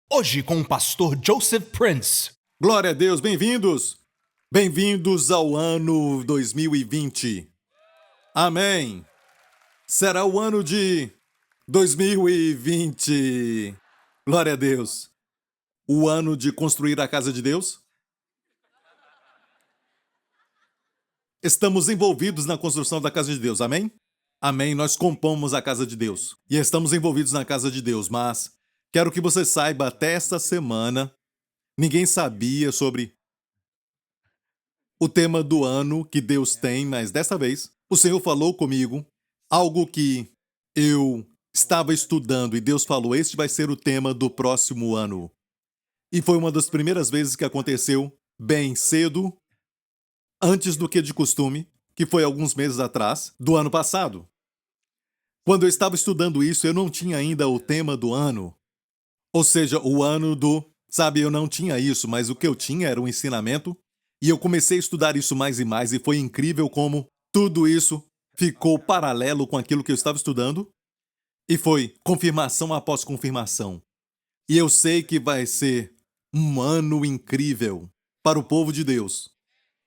Hoje com o pastor Joseph Prince. Glória a Deus, bem-vindos! Bem-vindos ao ano 2020. Amém! Será o ano de 2020. Glória a Deus! O ano de construir a casa de Deus? Estamos envolvidos na construção da casa de Deus, amém? Amém, nós compomos a casa de Deus. E estamos envolvidos na casa de Deus, mas quero que você saiba, até esta semana, ninguém sabia sobre o tema do ano que Deus tem, mas desta vez o Senhor falou comigo algo que eu estava estudando e Deus falou: este vai ser o tema do próximo ano. E foi uma das primeiras vezes que aconteceu bem cedo, antes do que de costume, que foi alguns meses atrás, do ano passado. Quando eu estava estudando isso, eu não tinha ainda o tema do ano. Ou seja, o ano do... Sabe, eu não tinha isso, mas o que eu tinha era um ensinamento. E eu comecei a estudar isso mais e mais, e foi incrível como tudo isso ficou paralelo com aquilo que eu estava estudando. E foi confirmação após confirmação. E eu sei que vai ser um ano incrível para o povo de Deus.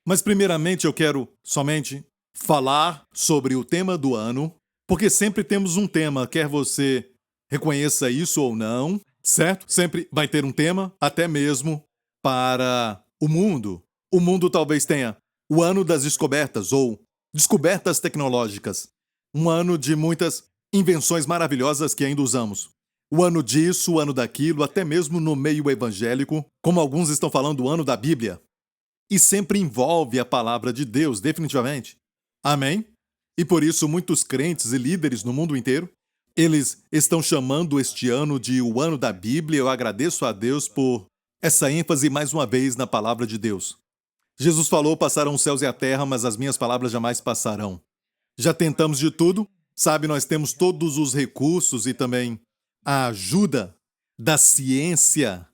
Mas primeiramente eu quero somente falar sobre o tema do ano, porque sempre temos um tema, quer você reconheça isso ou não, certo? Sempre vai ter um tema, até mesmo para o mundo. O mundo talvez tenha o ano das descobertas ou descobertas tecnológicas. Um ano de muitas invenções maravilhosas que ainda usamos. O ano disso, o ano daquilo, até mesmo no meio evangélico, como alguns estão falando, o ano da Bíblia. E sempre envolve a palavra de Deus, definitivamente. Amém? E por isso muitos crentes e líderes no mundo inteiro, eles estão chamando este ano de o ano da Bíblia. Eu agradeço a Deus por essa ênfase mais uma vez na palavra de Deus. Jesus falou: passarão os céus e a terra, mas as minhas palavras jamais passarão. Já tentamos de tudo, sabe, nós temos todos os recursos e também a ajuda da ciência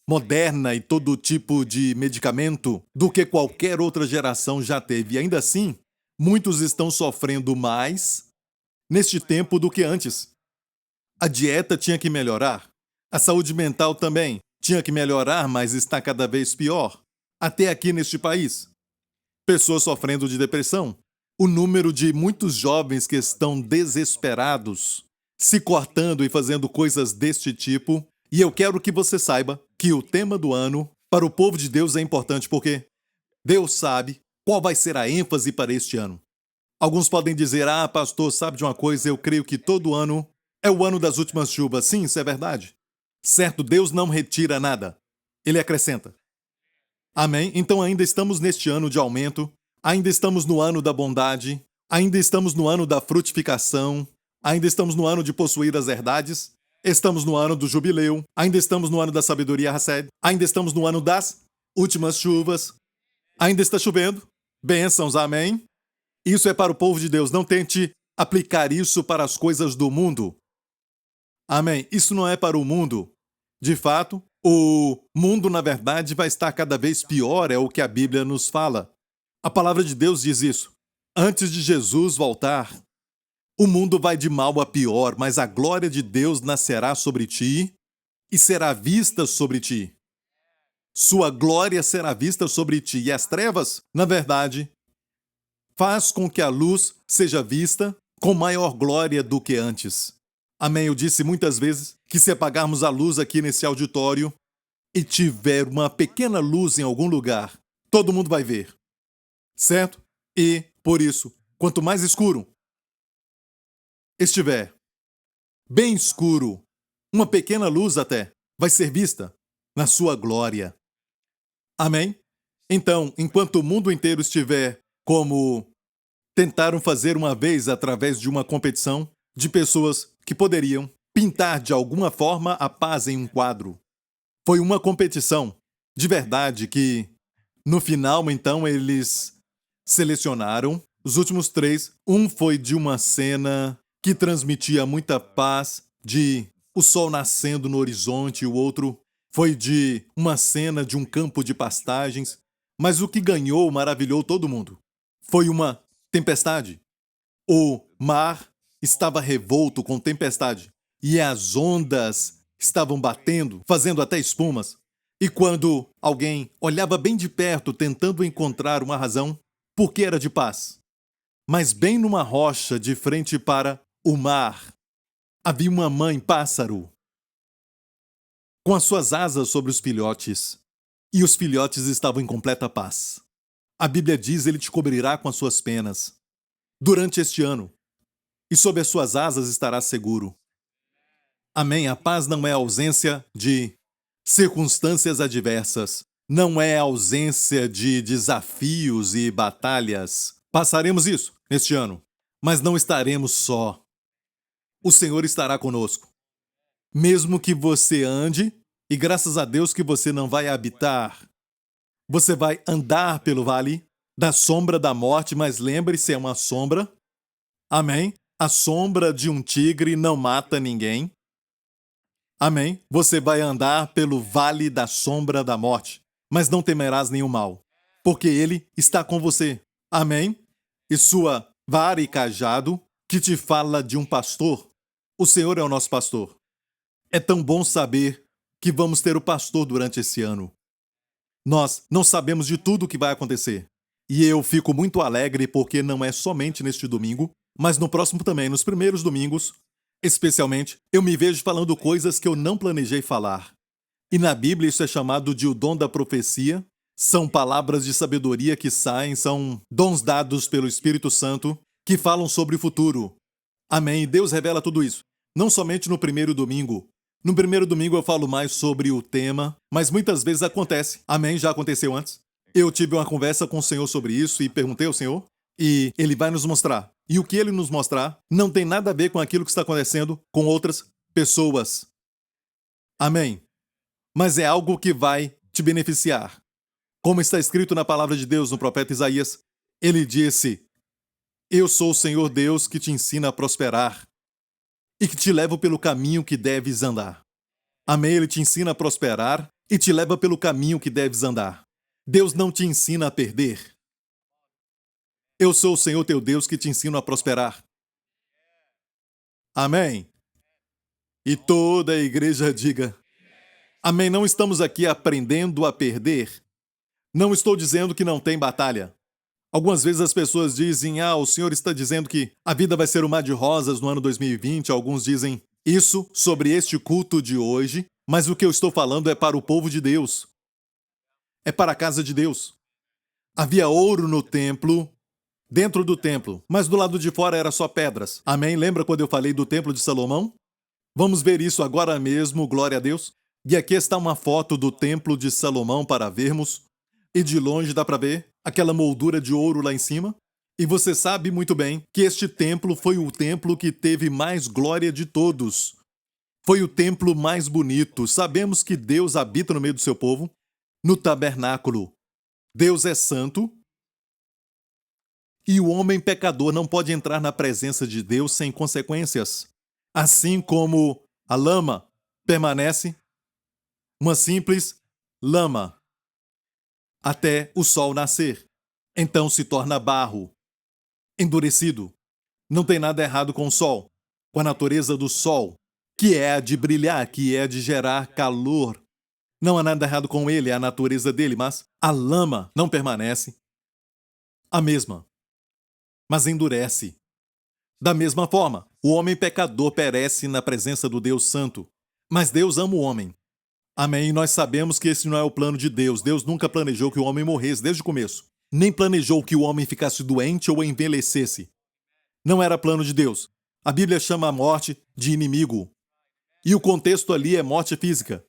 moderna e todo tipo de medicamento do que qualquer outra geração já teve. E ainda assim, muitos estão sofrendo mais neste tempo do que antes. A dieta tinha que melhorar. A saúde mental também tinha que melhorar, mas está cada vez pior. Até aqui neste país. Pessoas sofrendo de depressão. O número de muitos jovens que estão desesperados, se cortando e fazendo coisas deste tipo. E eu quero que você saiba que o tema do ano para o povo de Deus é importante porque Deus sabe qual vai ser a ênfase para este ano. Alguns podem dizer: ah, pastor, sabe de uma coisa, eu creio que todo ano é o ano das últimas chuvas. Sim, isso é verdade. Certo, Deus não retira nada. Ele acrescenta. Amém? Então ainda estamos neste ano de aumento, ainda estamos no ano da bondade, ainda estamos no ano da frutificação, ainda estamos no ano de possuir as herdades, estamos no ano do jubileu, ainda estamos no ano da sabedoria Hased, ainda estamos no ano das últimas chuvas, ainda está chovendo, bênçãos, amém? Isso é para o povo de Deus, não tente aplicar isso para as coisas do mundo. Amém? Isso não é para o mundo. De fato, o mundo, na verdade, vai estar cada vez pior, é o que a Bíblia nos fala. A palavra de Deus diz isso. Antes de Jesus voltar, o mundo vai de mal a pior, mas a glória de Deus nascerá sobre ti e será vista sobre ti. Sua glória será vista sobre ti, e as trevas, na verdade, faz com que a luz seja vista com maior glória do que antes. Amém? Eu disse muitas vezes que se apagarmos a luz aqui nesse auditório e tiver uma pequena luz em algum lugar, todo mundo vai ver. Certo? E, por isso, quanto mais escuro estiver, bem escuro, uma pequena luz até, vai ser vista na sua glória. Amém? Então, enquanto o mundo inteiro estiver como tentaram fazer uma vez através de uma competição de pessoas que poderiam pintar de alguma forma a paz em um quadro. Foi uma competição de verdade que, no final, então, eles selecionaram os últimos 3. Um foi de uma cena que transmitia muita paz, de o sol nascendo no horizonte, e o outro foi de uma cena de um campo de pastagens. Mas o que ganhou maravilhou todo mundo. Foi uma tempestade. O mar estava revolto com tempestade e as ondas estavam batendo, fazendo até espumas. E quando alguém olhava bem de perto, tentando encontrar uma razão, por que era de paz? Mas bem numa rocha, de frente para o mar, havia uma mãe pássaro, com as suas asas sobre os filhotes, e os filhotes estavam em completa paz. A Bíblia diz: ele te cobrirá com as suas penas durante este ano, e sob as suas asas estarás seguro. Amém. A paz não é ausência de circunstâncias adversas, não é ausência de desafios e batalhas. Passaremos isso neste ano, mas não estaremos só. O Senhor estará conosco. Mesmo que você ande, e graças a Deus que você não vai habitar, você vai andar pelo vale da sombra da morte, mas lembre-se, é uma sombra. Amém? A sombra de um tigre não mata ninguém. Amém? Você vai andar pelo vale da sombra da morte, mas não temerás nenhum mal, porque Ele está com você. Amém? E sua vara e cajado, que te fala de um pastor. O Senhor é o nosso pastor. É tão bom saber que vamos ter o pastor durante esse ano. Nós não sabemos de tudo o que vai acontecer. E eu fico muito alegre porque não é somente neste domingo, mas no próximo também, nos primeiros domingos, especialmente, eu me vejo falando coisas que eu não planejei falar. E na Bíblia isso é chamado de o dom da profecia. São palavras de sabedoria que saem, são dons dados pelo Espírito Santo que falam sobre o futuro. Amém. E Deus revela tudo isso. Não somente no primeiro domingo. No primeiro domingo eu falo mais sobre o tema, mas muitas vezes acontece. Amém. Já aconteceu antes. Eu tive uma conversa com o Senhor sobre isso e perguntei ao Senhor, e Ele vai nos mostrar. E o que Ele nos mostrar não tem nada a ver com aquilo que está acontecendo com outras pessoas. Amém. Mas é algo que vai te beneficiar. Como está escrito na palavra de Deus no profeta Isaías, ele disse: eu sou o Senhor Deus que te ensina a prosperar e que te leva pelo caminho que deves andar. Amém. Ele te ensina a prosperar e te leva pelo caminho que deves andar. Deus não te ensina a perder. Eu sou o Senhor teu Deus que te ensino a prosperar. Amém. E toda a igreja diga: amém. Não estamos aqui aprendendo a perder. Não estou dizendo que não tem batalha. Algumas vezes as pessoas dizem: o Senhor está dizendo que a vida vai ser um mar de rosas no ano 2020. Alguns dizem isso sobre este culto de hoje, mas o que eu estou falando é para o povo de Deus. É para a casa de Deus. Havia ouro no templo, dentro do templo, mas do lado de fora era só pedras. Amém? Lembra quando eu falei do templo de Salomão? Vamos ver isso agora mesmo, glória a Deus. E aqui está uma foto do templo de Salomão para vermos. E de longe dá para ver aquela moldura de ouro lá em cima. E você sabe muito bem que este templo foi o templo que teve mais glória de todos. Foi o templo mais bonito. Sabemos que Deus habita no meio do seu povo, no tabernáculo. Deus é santo. E o homem pecador não pode entrar na presença de Deus sem consequências. Assim como a lama permanece uma simples lama até o sol nascer. Então se torna barro, endurecido. Não tem nada errado com o sol, com a natureza do sol, que é a de brilhar, que é a de gerar calor. Não há nada errado com ele, é a natureza dele, mas a lama não permanece a mesma, mas endurece. Da mesma forma, o homem pecador perece na presença do Deus Santo, mas Deus ama o homem. Amém? E nós sabemos que esse não é o plano de Deus. Deus nunca planejou que o homem morresse desde o começo. Nem planejou que o homem ficasse doente ou envelhecesse. Não era plano de Deus. A Bíblia chama a morte de inimigo. E o contexto ali é morte física.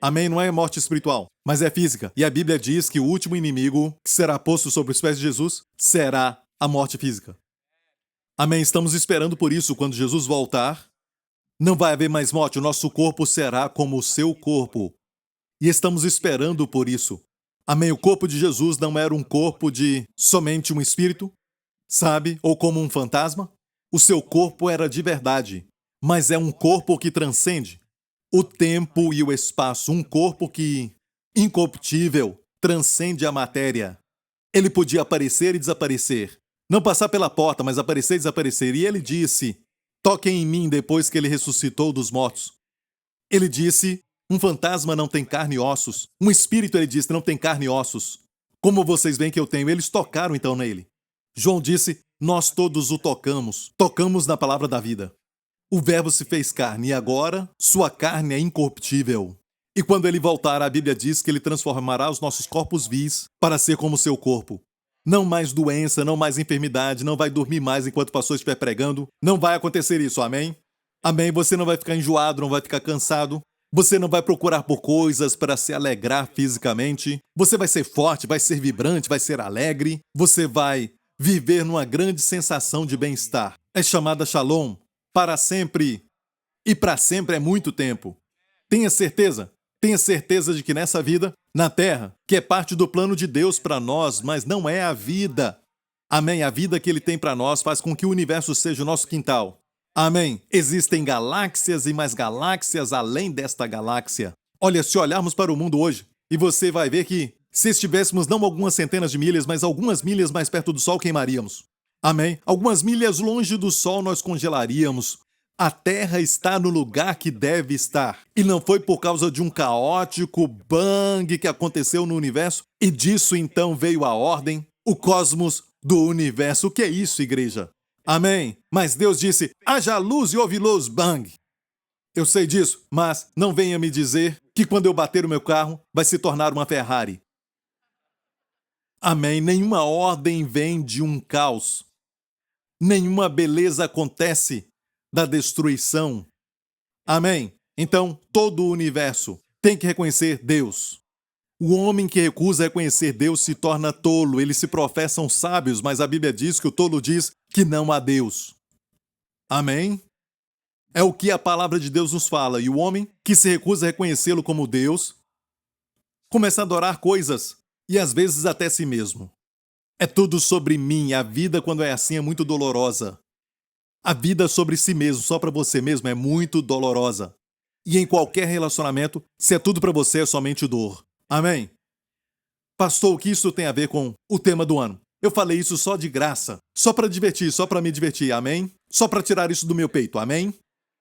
Amém? Não é morte espiritual, mas é física. E a Bíblia diz que o último inimigo que será posto sobre os pés de Jesus será a morte física. Amém? Estamos esperando por isso. Quando Jesus voltar, não vai haver mais morte. O nosso corpo será como o seu corpo. E estamos esperando por isso. Amém? O corpo de Jesus não era um corpo de somente um espírito, sabe? Ou como um fantasma. O seu corpo era de verdade. Mas é um corpo que transcende o tempo e o espaço. Um corpo que, incorruptível, transcende a matéria. Ele podia aparecer e desaparecer. Não passar pela porta, mas aparecer e desaparecer. E ele disse: toquem em mim depois que ele ressuscitou dos mortos. Ele disse, um fantasma não tem carne e ossos. Um espírito, ele disse, não tem carne e ossos. Como vocês veem que eu tenho, eles tocaram então nele. João disse, nós todos o tocamos. Tocamos na palavra da vida. O verbo se fez carne e agora sua carne é incorruptível. E quando ele voltar, a Bíblia diz que ele transformará os nossos corpos vis para ser como o seu corpo. Não mais doença, não mais enfermidade, não vai dormir mais enquanto o pastor estiver pregando. Não vai acontecer isso, amém? Amém? Você não vai ficar enjoado, não vai ficar cansado. Você não vai procurar por coisas para se alegrar fisicamente. Você vai ser forte, vai ser vibrante, vai ser alegre. Você vai viver numa grande sensação de bem-estar. É chamada Shalom, para sempre. E para sempre é muito tempo. Tenha certeza de que nessa vida, na Terra, que é parte do plano de Deus para nós, mas não é a vida. Amém? A vida que Ele tem para nós faz com que o universo seja o nosso quintal. Amém? Existem galáxias e mais galáxias além desta galáxia. Olha, se olharmos para o mundo hoje, e você vai ver que, se estivéssemos não algumas centenas de milhas, mas algumas milhas mais perto do Sol, queimaríamos. Amém? Algumas milhas longe do Sol, nós congelaríamos. A Terra está no lugar que deve estar. E não foi por causa de um caótico bang que aconteceu no universo, e disso então veio a ordem, o cosmos do universo. O que é isso, igreja? Amém? Mas Deus disse, haja luz e houve luz, bang. Eu sei disso, mas não venha me dizer que quando eu bater o meu carro, vai se tornar uma Ferrari. Amém? Nenhuma ordem vem de um caos. Nenhuma beleza acontece da destruição. Amém? Então, todo o universo tem que reconhecer Deus. O homem que recusa reconhecer Deus se torna tolo. Eles se professam sábios, mas a Bíblia diz que o tolo diz que não há Deus. Amém? É o que a palavra de Deus nos fala. E o homem que se recusa a reconhecê-lo como Deus começa a adorar coisas e às vezes até si mesmo. É tudo sobre mim. A vida, quando é assim, é muito dolorosa. A vida sobre si mesmo, só para você mesmo, é muito dolorosa. E em qualquer relacionamento, se é tudo para você, é somente dor. Amém? Pastor, o que isso tem a ver com o tema do ano? Eu falei isso só de graça, só para divertir, só para me divertir, amém? Só para tirar isso do meu peito, amém?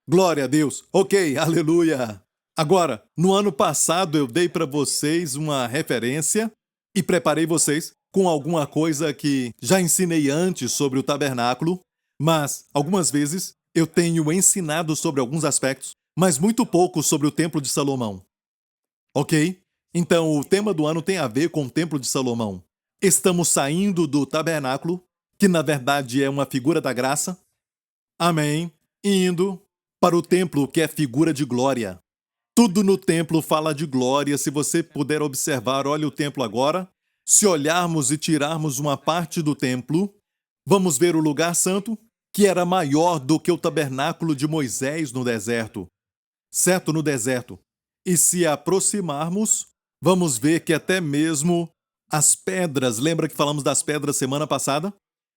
Glória a Deus. Ok, aleluia. Agora, no ano passado eu dei para vocês uma referência e preparei vocês com alguma coisa que já ensinei antes sobre o tabernáculo, mas algumas vezes eu tenho ensinado sobre alguns aspectos, mas muito pouco sobre o Templo de Salomão. Ok? Então, o tema do ano tem a ver com o Templo de Salomão. Estamos saindo do tabernáculo, que na verdade é uma figura da graça. Amém. Indo para o templo, que é figura de glória. Tudo no templo fala de glória. Se você puder observar, olha o templo agora. Se olharmos e tirarmos uma parte do templo, vamos ver o lugar santo, que era maior do que o tabernáculo de Moisés no deserto. Certo, no deserto. E se aproximarmos, vamos ver que até mesmo as pedras, lembra que falamos das pedras semana passada?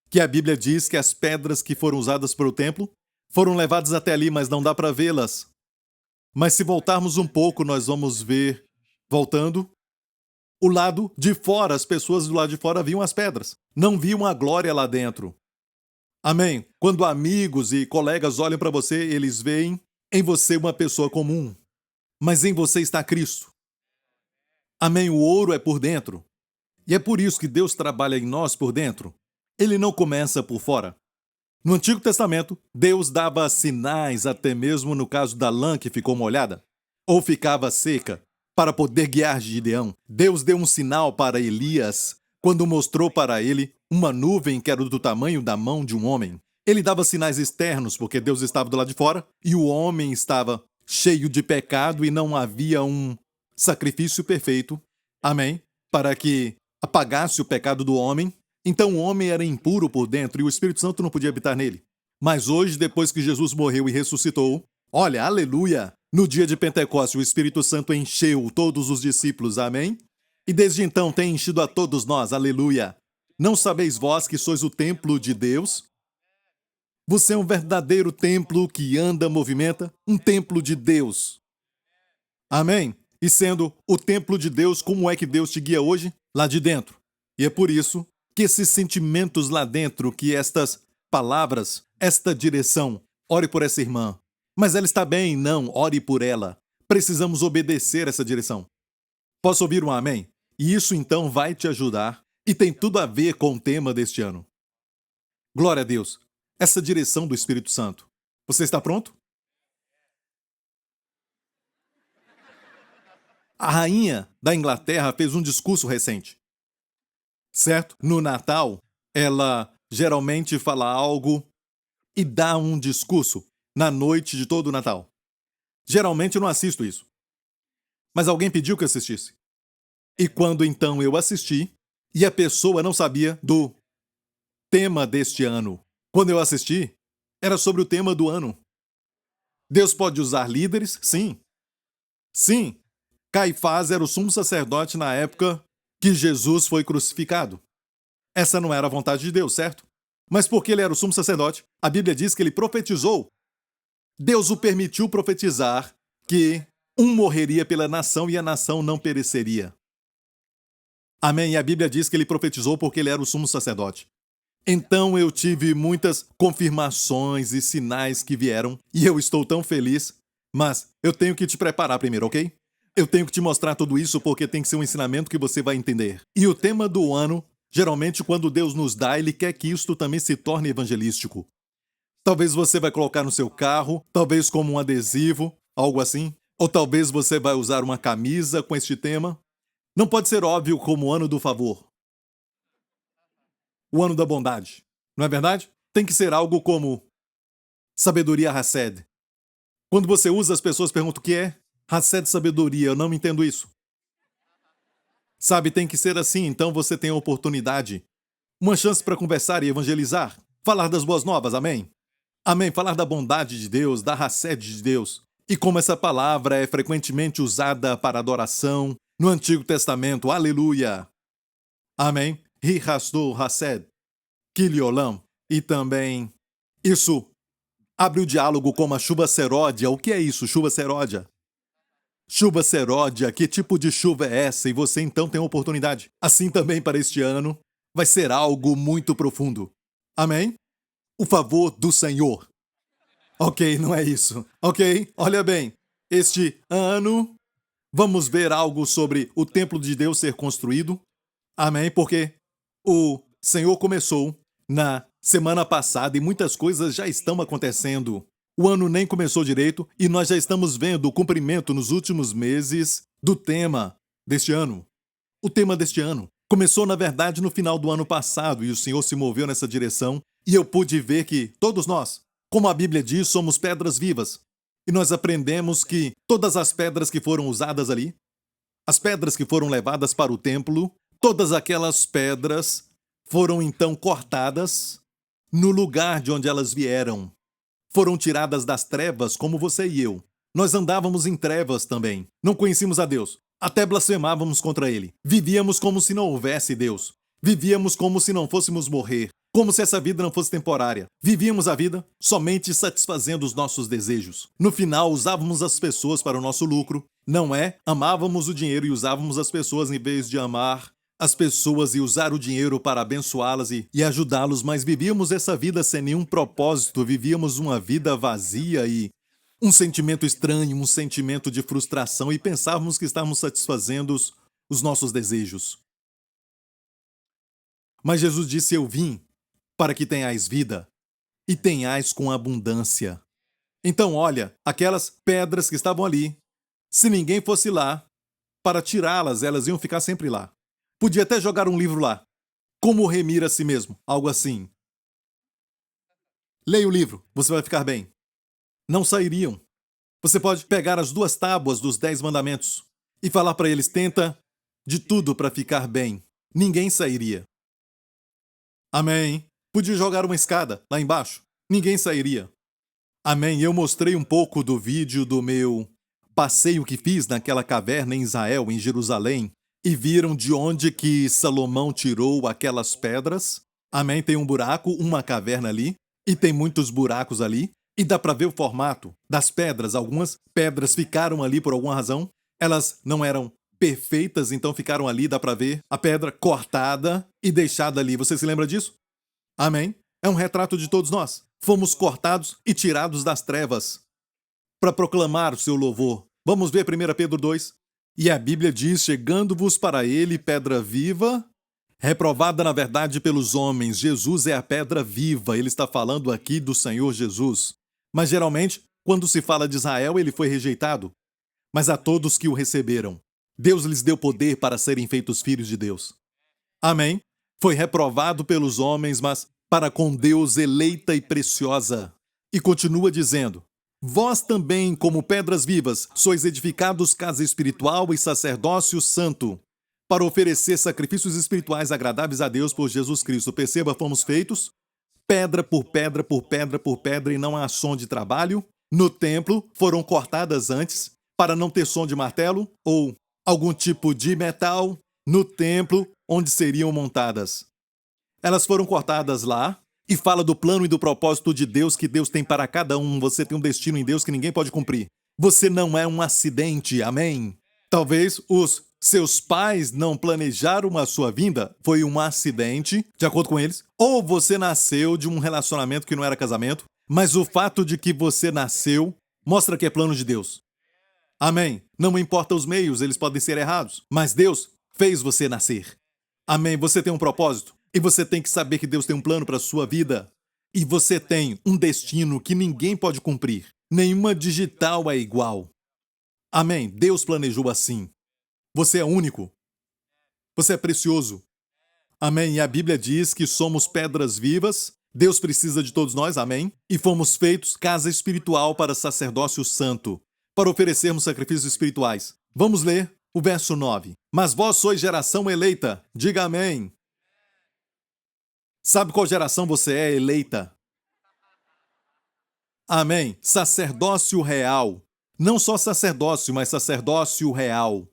Que a Bíblia diz que as pedras que foram usadas para o templo foram levadas até ali, mas não dá para vê-las. Mas se voltarmos um pouco, nós vamos ver, voltando, o lado de fora, as pessoas do lado de fora viam as pedras, não viam a glória lá dentro. Amém? Quando amigos e colegas olham para você, eles veem em você uma pessoa comum, mas em você está Cristo. Amém? O ouro é por dentro. E é por isso que Deus trabalha em nós por dentro. Ele não começa por fora. No Antigo Testamento, Deus dava sinais, até mesmo no caso da lã que ficou molhada, ou ficava seca, para poder guiar Gideão. Deus deu um sinal para Elias, quando mostrou para ele uma nuvem que era do tamanho da mão de um homem. Ele dava sinais externos, porque Deus estava do lado de fora, e o homem estava cheio de pecado e não havia um sacrifício perfeito, amém, para que apagasse o pecado do homem. Então o homem era impuro por dentro e o Espírito Santo não podia habitar nele. Mas hoje, depois que Jesus morreu e ressuscitou, olha, aleluia, no dia de Pentecostes o Espírito Santo encheu todos os discípulos, amém? E desde então tem enchido a todos nós, aleluia. Não sabeis vós que sois o templo de Deus? Você é um verdadeiro templo que anda, movimenta, um templo de Deus. Amém? E sendo o templo de Deus, como é que Deus te guia hoje? Lá de dentro. E é por isso que esses sentimentos lá dentro, que estas palavras, esta direção, ore por essa irmã. Mas ela está bem, não, ore por ela. precisamos obedecer essa direção. Posso ouvir um amém? E isso então vai te ajudar e tem tudo a ver com o tema deste ano. Glória a Deus. Essa direção do Espírito Santo. Você está pronto? A rainha da Inglaterra fez um discurso recente. Certo? No Natal, ela geralmente fala algo e dá um discurso na noite de todo o Natal. Geralmente eu não assisto isso. Mas alguém pediu que eu assistisse. E quando então eu assisti, e a pessoa não sabia do tema deste ano. Quando eu assisti, era sobre o tema do ano. Deus pode usar líderes? Sim. Sim. Caifás era o sumo sacerdote na época que Jesus foi crucificado. Essa não era a vontade de Deus, certo? Mas porque ele era o sumo sacerdote, a Bíblia diz que ele profetizou. Deus o permitiu profetizar que um morreria pela nação e a nação não pereceria. Amém? E a Bíblia diz que ele profetizou porque ele era o sumo sacerdote. Então eu tive muitas confirmações e sinais que vieram e eu estou tão feliz, mas eu tenho que te preparar primeiro, ok? Eu tenho que te mostrar tudo isso porque tem que ser um ensinamento que você vai entender. E o tema do ano, geralmente quando Deus nos dá, Ele quer que isto também se torne evangelístico. Talvez você vai colocar no seu carro, talvez como um adesivo, algo assim. Ou talvez você vai usar uma camisa com este tema. Não pode ser óbvio como o ano do favor. O ano da bondade. Não é verdade? Tem que ser algo como sabedoria Hased. Quando você usa, as pessoas perguntam o que é. Hased sabedoria, eu não entendo isso. Sabe, tem que ser assim, então você tem a oportunidade. Uma chance para conversar e evangelizar. Falar das boas novas, amém? Amém, falar da bondade de Deus, da Hased de Deus. E como essa palavra é frequentemente usada para adoração no Antigo Testamento, aleluia. Amém? Rihasdo Hased, Kiliolam. E também, isso abre o diálogo com a chuva seródia. O que é isso, chuva seródia? Chuva seródia, que tipo de chuva é essa? E você então tem a oportunidade. Assim também para este ano, vai ser algo muito profundo. Amém? O favor do Senhor. Ok, não é isso. Ok, olha bem. Este ano, vamos ver algo sobre o templo de Deus ser construído. Amém? Porque o Senhor começou na semana passada e muitas coisas já estão acontecendo. O ano nem começou direito e nós já estamos vendo o cumprimento nos últimos meses do tema deste ano. O tema deste ano começou, na verdade, no final do ano passado e o Senhor se moveu nessa direção e eu pude ver que todos nós, como a Bíblia diz, somos pedras vivas. E nós aprendemos que todas as pedras que foram usadas ali, as pedras que foram levadas para o templo, todas aquelas pedras foram então cortadas no lugar de onde elas vieram. Foram tiradas das trevas como você e eu. Nós andávamos em trevas também. Não conhecíamos a Deus. Até blasfemávamos contra Ele. Vivíamos como se não houvesse Deus. Vivíamos como se não fôssemos morrer. Como se essa vida não fosse temporária. Vivíamos a vida somente satisfazendo os nossos desejos. No final, usávamos as pessoas para o nosso lucro. Não é? Amávamos o dinheiro e usávamos as pessoas em vez de amar as pessoas e usar o dinheiro para abençoá-las e ajudá-los, mas vivíamos essa vida sem nenhum propósito, vivíamos uma vida vazia e um sentimento estranho, um sentimento de frustração e pensávamos que estávamos satisfazendo os nossos desejos. Mas Jesus disse: eu vim para que tenhais vida e tenhais com abundância. Então, olha, aquelas pedras que estavam ali, se ninguém fosse lá para tirá-las, elas iam ficar sempre lá. Podia até jogar um livro lá. Como remir a si mesmo, algo assim. Leia o livro, você vai ficar bem. Não sairiam. Você pode pegar as 2 tábuas dos 10 mandamentos e falar para eles: tenta de tudo para ficar bem. Ninguém sairia. Amém. Podia jogar uma escada lá embaixo. Ninguém sairia. Amém. Eu mostrei um pouco do vídeo do meu passeio que fiz naquela caverna em Israel, em Jerusalém. E viram de onde que Salomão tirou aquelas pedras. Amém? Tem um buraco, uma caverna ali. E tem muitos buracos ali. E dá para ver o formato das pedras. Algumas pedras ficaram ali por alguma razão. Elas não eram perfeitas, então ficaram ali. Dá para ver a pedra cortada e deixada ali. Você se lembra disso? Amém? É um retrato de todos nós. Fomos cortados e tirados das trevas para proclamar o seu louvor. Vamos ver 1 Pedro 2. E a Bíblia diz, chegando-vos para ele pedra viva, reprovada na verdade pelos homens. Jesus é a pedra viva. Ele está falando aqui do Senhor Jesus. Mas geralmente, quando se fala de Israel, ele foi rejeitado. Mas a todos que o receberam, Deus lhes deu poder para serem feitos filhos de Deus. Amém? Foi reprovado pelos homens, mas para com Deus eleita e preciosa. E continua dizendo, vós também, como pedras vivas, sois edificados casa espiritual e sacerdócio santo, para oferecer sacrifícios espirituais agradáveis a Deus por Jesus Cristo. Perceba, fomos feitos pedra por pedra, por pedra por pedra, e não há som de trabalho. No templo, foram cortadas antes, para não ter som de martelo ou algum tipo de metal no templo onde seriam montadas. Elas foram cortadas lá e fala do plano e do propósito de Deus que Deus tem para cada um. Você tem um destino em Deus que ninguém pode cumprir. Você não é um acidente, amém? Talvez os seus pais não planejaram a sua vinda, foi um acidente, de acordo com eles, ou você nasceu de um relacionamento que não era casamento, mas o fato de que você nasceu mostra que é plano de Deus. Amém? Não importa os meios, eles podem ser errados, mas Deus fez você nascer. Amém? Você tem um propósito e você tem que saber que Deus tem um plano para a sua vida. E você tem um destino que ninguém pode cumprir. Nenhuma digital é igual. Amém? Deus planejou assim. Você é único. Você é precioso. Amém? E a Bíblia diz que somos pedras vivas. Deus precisa de todos nós, amém? E fomos feitos casa espiritual para sacerdócio santo, para oferecermos sacrifícios espirituais. Vamos ler o verso 9. Mas vós sois geração eleita. Diga amém. Sabe qual geração você é eleita? Amém. Sacerdócio real. Não só sacerdócio, mas sacerdócio real.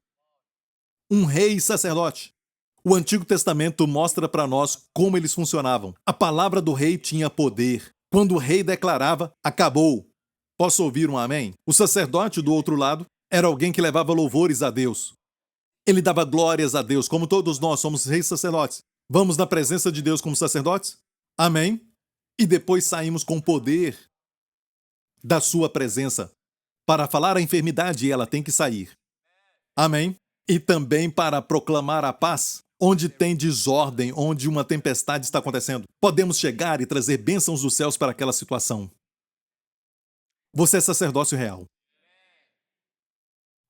Um rei e sacerdote. O Antigo Testamento mostra para nós como eles funcionavam. A palavra do rei tinha poder. Quando o rei declarava, acabou. Posso ouvir um amém? O sacerdote, do outro lado, era alguém que levava louvores a Deus. Ele dava glórias a Deus, como todos nós somos reis sacerdotes. Vamos na presença de Deus como sacerdotes? Amém? E depois saímos com poder da sua presença. Para falar a enfermidade, ela tem que sair. Amém? E também para proclamar a paz, onde tem desordem, onde uma tempestade está acontecendo. Podemos chegar e trazer bênçãos dos céus para aquela situação. Você é sacerdócio real.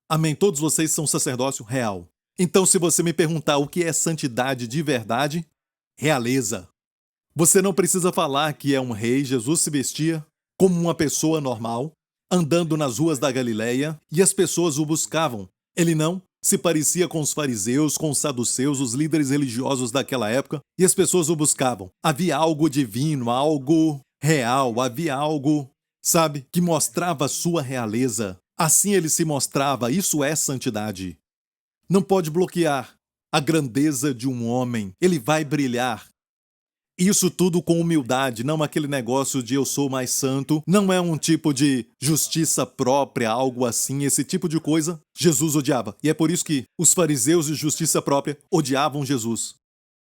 Amém? Todos vocês são sacerdócio real. Então, se você me perguntar o que é santidade de verdade, realeza. Você não precisa falar que é um rei. Jesus se vestia como uma pessoa normal, andando nas ruas da Galileia, e as pessoas o buscavam. Ele não se parecia com os fariseus, com os saduceus, os líderes religiosos daquela época, e as pessoas o buscavam. Havia algo divino, algo real, havia algo, sabe, que mostrava a sua realeza. Assim ele se mostrava, isso é santidade. Não pode bloquear a grandeza de um homem, ele vai brilhar. Isso tudo com humildade, não aquele negócio de eu sou mais santo, não é um tipo de justiça própria, algo assim, esse tipo de coisa Jesus odiava. E é por isso que os fariseus de justiça própria odiavam Jesus.